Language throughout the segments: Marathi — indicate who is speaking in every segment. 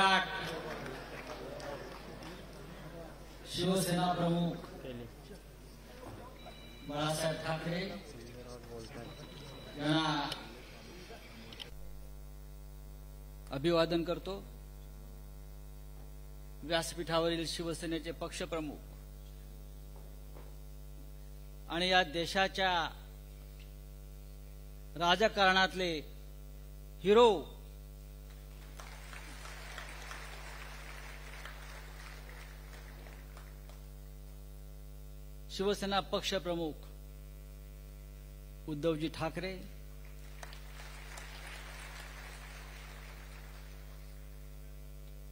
Speaker 1: सम्राट शिवसेना प्रमुख बाळासाहेब ठाकरे यांना अभिवादन करतो। व्यासपीठावरील शिवसेनेचे पक्षप्रमुख आणि या देशाच्या राजकारणातले हिरो शिवसेना पक्षप्रमुख उद्धवजी ठाकरे,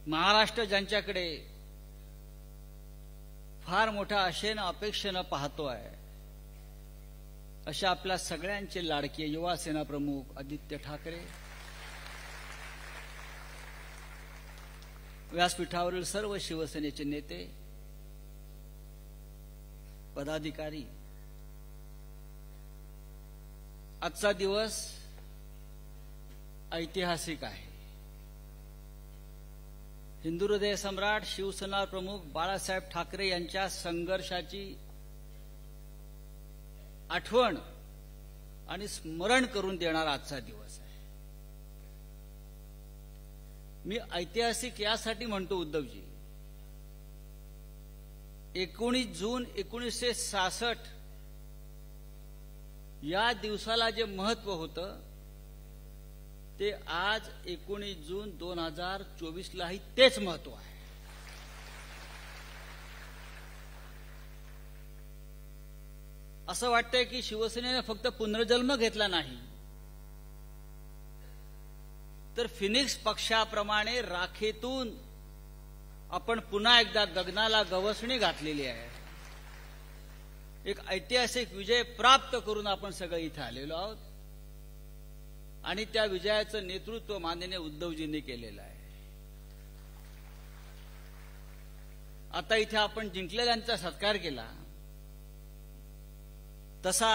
Speaker 1: महाराष्ट्र ज्यांच्याकडे फार मोठ्या आशेनं अपेक्षेनं पाहतोय अशा आपल्या सगळ्यांचे लाडके युवा सेना प्रमुख आदित्य ठाकरे, व्यासपीठावरील सर्व शिवसेनेचे नेते पदाधिकारी, आजचा दिवस ऐतिहासिक आहे। हिंदू हृदय सम्राट शिवसेना प्रमुख बाळासाहेब ठाकरे यांच्या संघर्षाची आठवण आणि स्मरण करून देणारा आजचा दिवस आहे। मी ऐतिहासिक यासाठी म्हणतो उद्धवजी, 19 जून 1966 या दिवसाला जे महत्व होतं ते आज 19 जून 2024 लाही तेच महत्व आहे। असं वाटतंय की शिवसेनेने फक्त पुनर्जन्म घेतला नाही तर फिनिक्स पक्षाप्रमाणे राखेतून आपण पुन्हा एकदा गगनाला गवसणी घातलेली आहे। एक ऐतिहासिक विजय प्राप्त करून आपण सगळे इथे आलेलो आहोत आणि त्या विजयाचं नेतृत्व माननीय उद्धवजींनी केलेलं आहे। आता इथे आपण जिंकलेल्यांचा सत्कार केला, तसा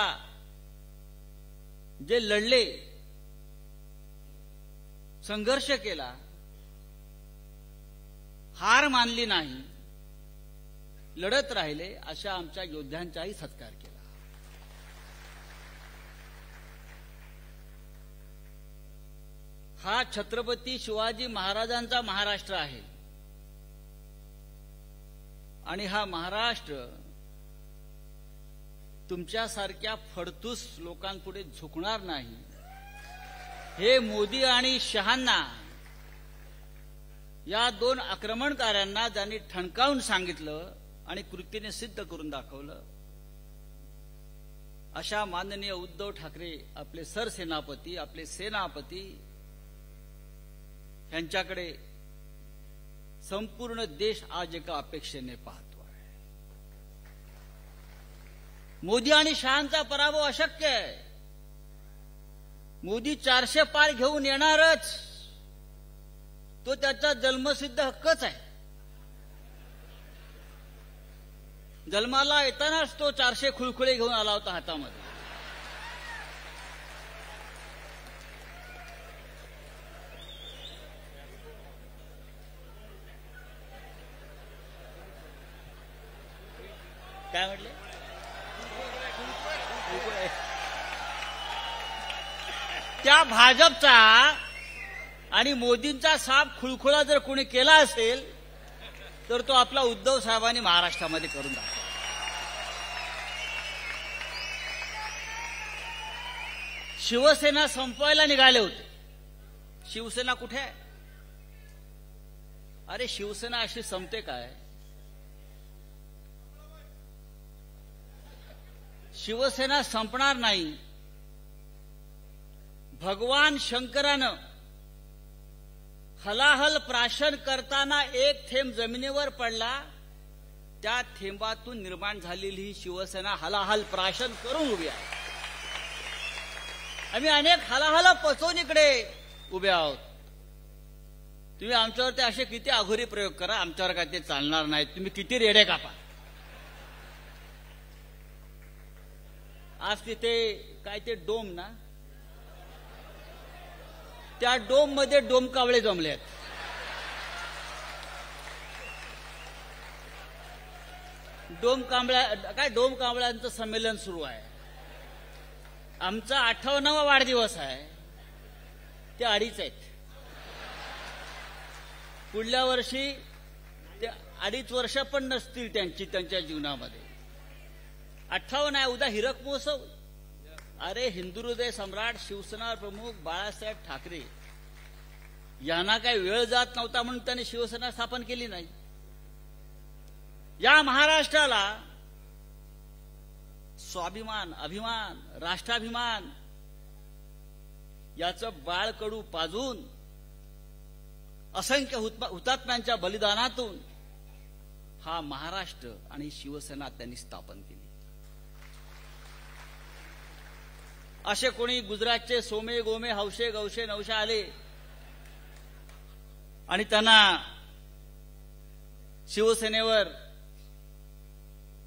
Speaker 1: जे लढले, संघर्ष केला, हार मानली नाही, लढत राहिले अशा आमच्या योद्ध्यांचाही सत्कार केला। हा छत्रपती शिवाजी महाराजांचा महाराष्ट्र आहे आणि हा महाराष्ट्र तुमच्यासारख्या फडतूस लोकांपुढे झुकणार नाही हे मोदी आणि शहांना, या दोन आक्रमणकारांना ज्यांनी ठणकावून सांगितलं आणि कृतीने सिद्ध करून दाखवलं, अशा माननीय उद्धव ठाकरे आपले सरसेनापती, आपले सेनापती यांच्याकडे संपूर्ण देश आज एका अपेक्षेने पाहतो आहे। मोदी आणि शहांचा पराभव अशक्य आहे। मोदी 400 पार घेऊन येणारच, तो त्याचा जन्मसिद्ध हक्कच आहे। जन्माला येतानाच तो 400 खुळखुळे घेऊन आला होता हातामध्ये। काय म्हटले? त्या भाजपचा आणि मोदींचा साप खुळखुळा जर कोणी केला असेल तर तो आपला उद्धव साहेबांनी महाराष्ट्रामध्ये करून दाखवला। शिवसेना संपवायला निघाले होते। शिवसेना कुठे आहे? अरे शिवसेना अशी संपते काय? शिवसेना संपणार नाही। भगवान शंकरानं हलाहल प्राशन करताना एक थेंब जमिनीवर पडला, त्या थेंबातून निर्माण झालेली ही शिवसेना हलाहल प्राशन करून उभी आहे। आम्ही अनेक हलाहल पचवून इकडे उभे आहोत। तुम्ही आमच्यावरती असे किती अघोरी प्रयोग करा, आमच्यावर काय ते चालणार नाही। तुम्ही किती रेडे कापा। आज तिथे काय ते डोम ना, त्या डोम मध्ये डोमकावळे जमले आहेत। डोम कांबळ्यांचं संमेलन सुरू आहे. आमचा 58वा वाढदिवस आहे. ते 2.5 आहेत. पुढल्या वर्षी ते 2.5 वर्ष पण नसतील त्यांच्या जीवनामध्ये. 58 आहे. उद्या हिरक महोत्सव. अरे हिंदुहृदय सम्राट शिवसेना प्रमुख बाळासाहेब ठाकरे यांना काही वेळ जात नव्हता म्हणून त्यांनी शिवसेना स्थापन केली नाही. या महाराष्ट्राला स्वाभिमान, अभिमान, राष्ट्राभिमान याचं बाळकडू पाजून असंख्य हुतात्म्यांच्या बलिदानातून हा महाराष्ट्र आणि शिवसेना त्यांनी स्थापन केली. असे कोणी गुजरातचे सोमे गोमे हौशे गौशे नवशे आले आणि त्यांना शिवसेनेवर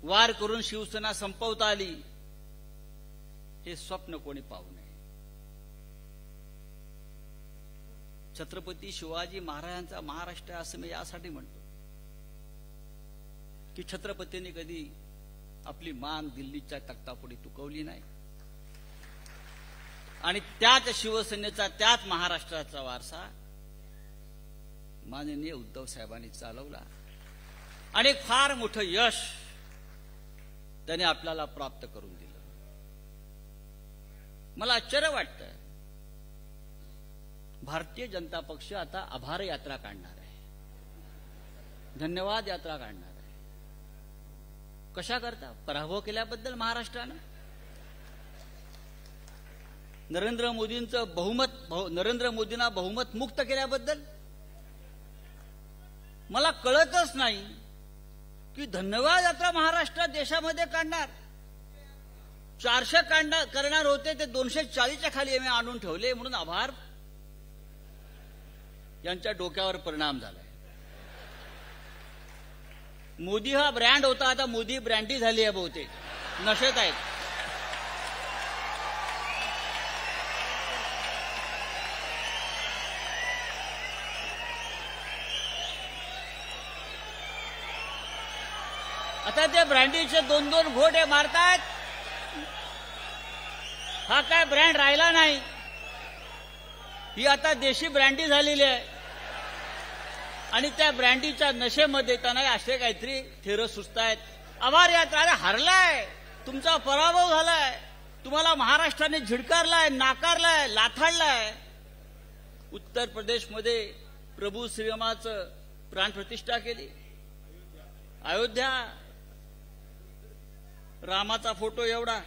Speaker 1: वार करून शिवसेना संपवता आली, हे स्वप्न कोणी पाहू नये. छत्रपती शिवाजी महाराजांचा महाराष्ट्र असं मी यासाठी म्हणतो की छत्रपतींनी कधी आपली मान दिल्लीच्या तख्तापुढे तुकवली नाही आणि त्याच शिवसेनेचा, त्याच महाराष्ट्राचा वारसा माननीय उद्धव साहेबांनी चालवला आणि फार मोठं यश त्याने आपल्याला प्राप्त करून दिलं. मला आश्चर्य वाटतं, भारतीय जनता पक्ष आता आभार यात्रा काढणार आहे, धन्यवाद यात्रा काढणार आहे. कशा करता? पराभव केल्याबद्दल महाराष्ट्रानं. नरेंद्र मोदींना बहुमत मुक्त केल्याबद्दल. मला कळतच नाही की धन्यवाद यात्रा महाराष्ट्रात देशामध्ये काढणार. 400 करणार होते ते 240च्या खाली आम्ही आणून ठेवले म्हणून आभार यांच्या डोक्यावर परिणाम झालाय. मोदी हा ब्रँड होता, आता मोदी ब्रँडी झाली आहे, बहुतेक नशेत आहेत. आता ते ब्रँडीचे 2-2 घोटे मारतायत. हा काय ब्रँड राहिला नाही, ही आता देशी ब्रँडी झालेली आहे आणि त्या ब्रँडीच्या नशेमध्ये त्यांना असे काहीतरी थेरं सुचतायत. आभार यात्रा. अरे हरलाय, तुमचा पराभव झालाय, तुम्हाला महाराष्ट्राने झिडकारलाय, नाकारलाय, लाथाडलाय. उत्तर प्रदेशमध्ये प्रभू श्रीरामाचं प्राणप्रतिष्ठा केली. अयोध्या, रामाचा फोटो एवढा.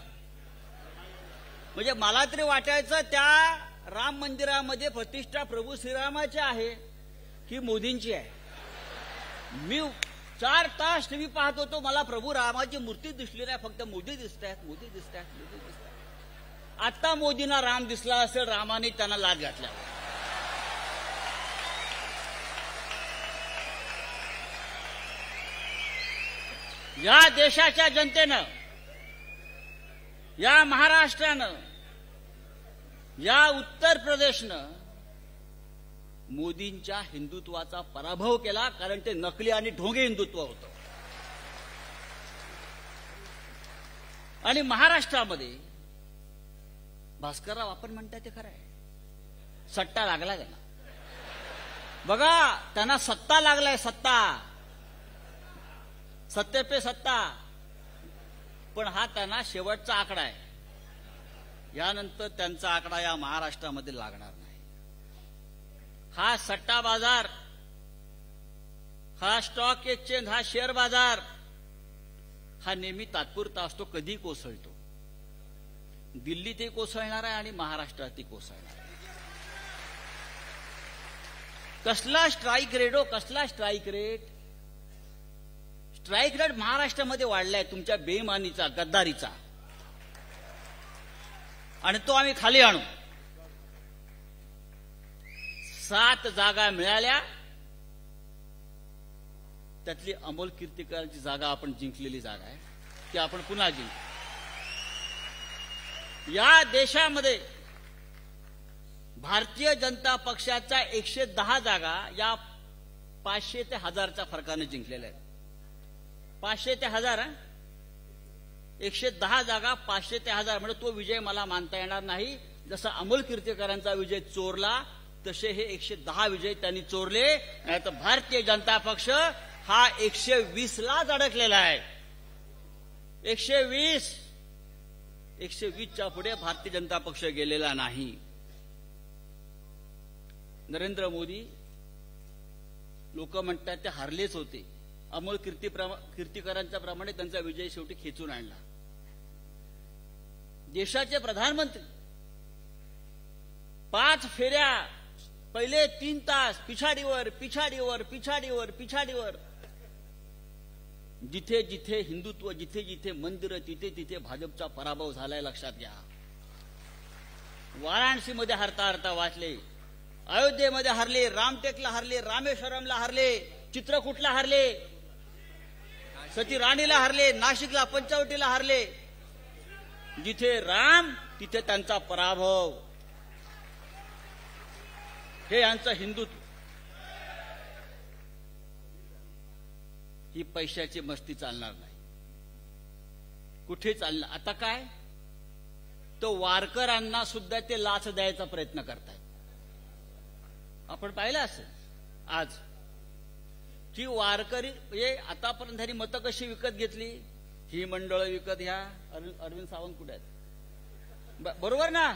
Speaker 1: म्हणजे मला तरी वाटायचं त्या राम मंदिरामध्ये प्रतिष्ठा प्रभू श्रीरामाची आहे की मोदींची आहे. मी 4 तास टीव्ही पाहत होतो, मला प्रभू रामाची मूर्ती दिसली नाही, फक्त मोदी दिसत आहेत, मोदी दिसत आहेत, मोदी दिसत आहेत. आता मोदींना राम दिसला असेल, रामाने त्यांना लाच घातला. या देशाच्या जनतेनं, या महाराष्ट्रानं, या उत्तर प्रदेशनं मोदींच्या हिंदुत्वाचा पराभव केला, कारण ते नकली आणि ढोंगे हिंदुत्व होतं. आणि महाराष्ट्रामध्ये भास्करराव आपण म्हणताय ते खरं आहे, सट्टा लागला त्यांना. बघा, त्यांना सत्ता लागलाय, सत्ता, सत्ते पे सत्ता. पण हा त्यांना शेवटचा आकडा आहे. यानंतर त्यांचा आकडा या महाराष्ट्रामध्ये लागणार नाही. हा सट्टा बाजार, हा स्टॉक एक्सचेंज, हा शेअर बाजार हा नेहमी तात्पुरता असतो, कधी कोसळतो. दिल्लीतही कोसळणार आहे आणि महाराष्ट्रातही कोसळणार आहे. कसला स्ट्राईक रेट हो, कसला स्ट्राईक रेट. स्ट्राईक रेट महाराष्ट्रामध्ये वाढलाय तुमच्या बेईमानीचा, गद्दारीचा, आणि तो आम्ही खाली आणू. 7 जागा मिळाल्या, त्यातली अमोल कीर्तीकरांची जागा आपण जिंकलेली जागा आहे, ती आपण पुन्हा जिंकू. या देशामध्ये भारतीय जनता पक्षाच्या 110 जागा या 500 ते 1000च्या फरकाने जिंकलेल्या आहेत. 500 ते 1000, 110 जागा 500 ते 1000, म्हणजे तो विजय मला मानता येणार नाही. जसा अमोल कीर्तीकरांचा विजय चोरला तसे हे 110 विजय त्यांनी चोरले. नाही तर भारतीय जनता पक्ष हा 120 लाच अडकलेला आहे. 120च्या पुढे भारतीय जनता पक्ष गेलेला नाही. नरेंद्र मोदी लोक म्हणतात ते हारलेच होते. अमोल कीर्तीकरांच्या प्रमाणे त्यांचा विजय शेवटी खेचून आणला. देशाचे प्रधानमंत्री 5 फेऱ्या, पहिले 3 तास पिछाडीवर पिछाडीवर पिछाडीवर पिछाडीवर, जिथे जिथे हिंदुत्व, जिथे जिथे मंदिरं, तिथे तिथे भाजपचा पराभव झालाय, लक्षात घ्या. वाराणसीमध्ये हरता हरता वाचले, अयोध्येमध्ये हरले, रामटेकला हरले, रामेश्वरमला हरले, चित्रकूटला हरले, सती राणीला हरले, नाशिकला पंचवटीला हरले. जिथे राम तिथे त्यांचा पराभव. हे यांचं हिंदुत्व. ही पैशाची मस्ती चालणार नाही, कुठे चालणार. आता काय, तो वारकऱ्यांना सुद्धा ते लाच द्यायचा प्रयत्न करतायत. आपण पाहिलं असेल आज की वारकरी म्हणजे आतापर्यंत त्यांनी मतं कशी विकत घेतली. ही मंडळं विकत घ्या. अरविंद सावंत कुठे आहेत, बरोबर ना.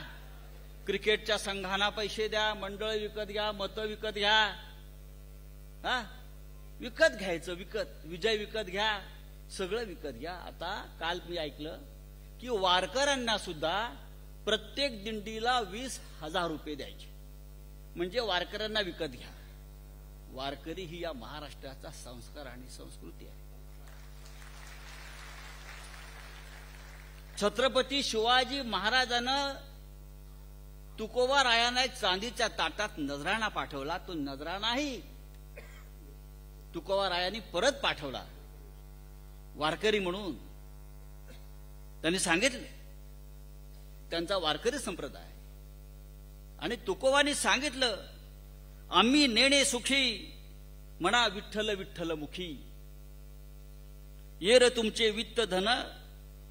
Speaker 1: क्रिकेटच्या संघांना पैसे द्या, मंडळ विकत घ्या, मतं विकत घ्या. हा, विकत घ्यायचं, विजय विकत घ्या, सगळं विकत घ्या. आता काल मी ऐकलं की वारकऱ्यांना सुद्धा प्रत्येक दिंडीला 20,000 रुपये द्यायचे, म्हणजे वारकऱ्यांना विकत घ्या. वारकरी ही या महाराष्ट्राचा संस्कार आणि संस्कृती आहे. छत्रपती शिवाजी महाराजांना तुकोबा रायांना एक चांदीच्या ताटात नजराणा पाठवला. तो नजराणाही तुकोबा रायांनी परत पाठवला वारकरी म्हणून. त्यांनी सांगितले त्यांचा वारकरी संप्रदाय. आणि तुकोबांनी सांगितलं, आम्ही नेणे सुखी म्हणा विठ्ठल विठ्ठल मुखी, ये र तुमचे वित्त धन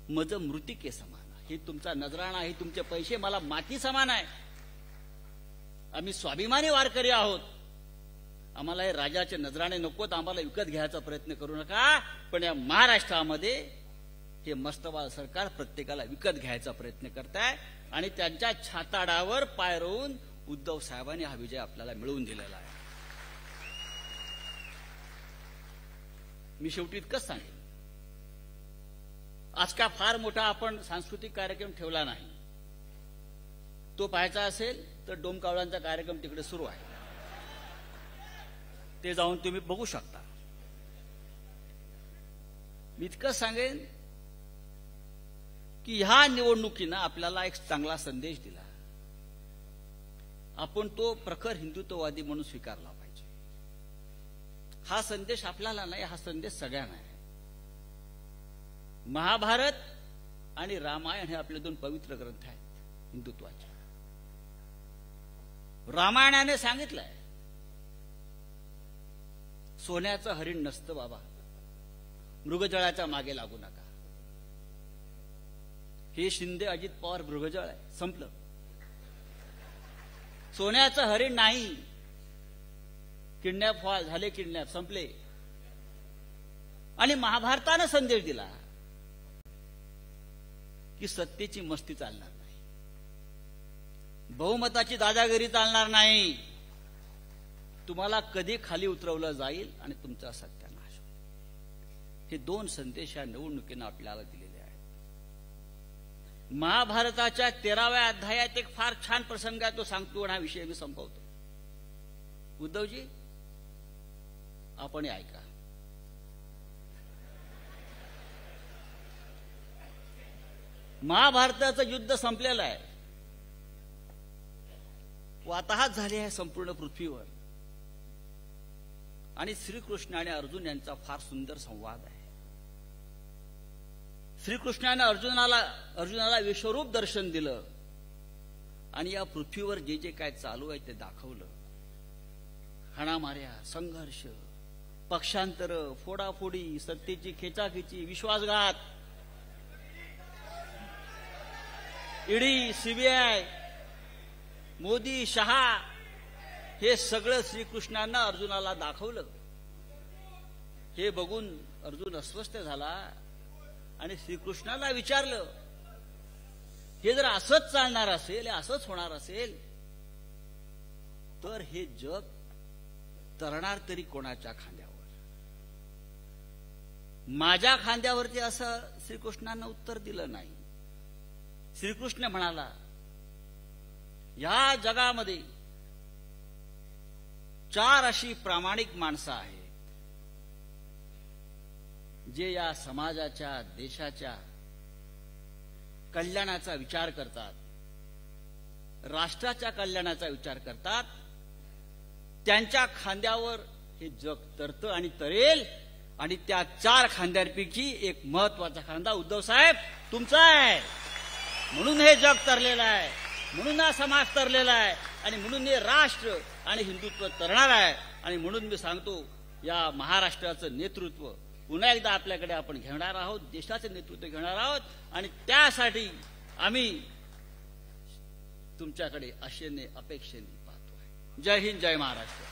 Speaker 1: मज मृतिके समान. हे तुमचा नजराणा, हे तुमचे पैसे मला माती समान आहे. आम्ही स्वाभिमानी वारकरी आहोत. आम्हाला हे राजाचे नजराणे नकोत, आम्हाला विकत घ्यायचा प्रयत्न करू नका. पण या महाराष्ट्रामध्ये हे मस्तवाल सरकार प्रत्येकाला विकत घ्यायचा प्रयत्न करत आहे. आणि त्यांच्या छाताडावर पाय रोवून उद्धव साहेबांनी हा विजय आपल्याला मिळवून दिलेला आहे. मी शेवटी इतकंच सांगेन, आज का फार मोठा आपण सांस्कृतिक कार्यक्रम ठेवला नाही. तो पाहायचा असेल तर डोमकावळ्यांचा कार्यक्रम तिकडे सुरू आहे, ते जाऊन तुम्ही बघू शकता. मी इतकंच सांगेन की ह्या निवडणुकीनं आपल्याला एक चांगला संदेश दिला. आपण तो प्रखर हिंदुत्ववादी म्हणून स्वीकारला पाहिजे. हा संदेश आपल्याला नाही, हा संदेश सगळ्यांना आहे. महाभारत आणि रामायण हे आपले 2 पवित्र ग्रंथ आहेत हिंदुत्वाचे. रामायणाने सांगितलंय, सोन्याचं हरिण नसतं बाबा, मृगजळाच्या मागे लागू नका. हे शिंदे अजित पवार मृगजळ आहे, संपलं. सोन्याचं हरिण नाही. किडनॅप झाले, किडनॅप संपले. आणि महाभारतानं संदेश दिला की सत्तेची मस्ती चालणार नाही, बहुमताची दादागिरी चालणार नाही. तुम्हाला कधी खाली उतरवलं जाईल आणि तुमचा सत्यानाश होईल. हे 2 संदेश या निवडणुकीनं आपल्याला दिलेले आहेत. महाभारताच्या 13व्या अध्यायात एक फार छान प्रसंग आहे, तो सांगतो आणि हा विषय मी संपवतो. उद्धवजी आपण ऐका. महाभारताचं युद्ध संपलेलं आहे, वाताहत झाली आहे संपूर्ण पृथ्वीवर. आणि श्रीकृष्ण आणि अर्जुन यांचा फार सुंदर संवाद आहे. श्रीकृष्णाने अर्जुनाला विश्वरूप दर्शन दिलं आणि या पृथ्वीवर जे जे काय चालू आहे ते दाखवलं. हाणामाऱ्या, संघर्ष, पक्षांतर, फोडाफोडी, सत्तेची खेचाखेची, विश्वासघात, ईडी, सीबीआय, मोदी, शहा, हे सगळं श्रीकृष्णांना अर्जुनाला दाखवलं. हे बघून अर्जुन अस्वस्थ झाला आणि श्रीकृष्णाला विचारलं, हे जर असंच चालणार असेल, असंच होणार असेल, तर हे जग तरणार तरी कोणाच्या खांद्यावर? माझ्या खांद्यावरती असं श्रीकृष्णांना उत्तर दिलं नाही. श्रीकृष्ण म्हणाला, या जगामध्ये 4 अशी प्रामाणिक माणसं आहेत जे या समाजाच्या, देशाच्या कल्याणाचा विचार करतात, राष्ट्राच्या कल्याणाचा विचार करतात. त्यांच्या खांद्यावर हे जग तरतं आणि तरेल. आणि त्या 4 खांद्यांपैकी एक महत्वाचा खांदा उद्धव साहेब तुमचा आहे. म्हणून हे जग तरलेलं आहे, म्हणून हा समाज तरलेला आहे, आणि म्हणून हे राष्ट्र आणि हिंदुत्व तरणार आहे. आणि म्हणून मी सांगतो, या महाराष्ट्राचं नेतृत्व पुन्हा एकदा आपल्याकडे आपण घेणार आहोत, देशाचं नेतृत्व घेणार आहोत. आणि त्यासाठी आम्ही तुमच्याकडे आशेने, अपेक्षेने पाहतोय. जय हिंद, जय महाराष्ट्र.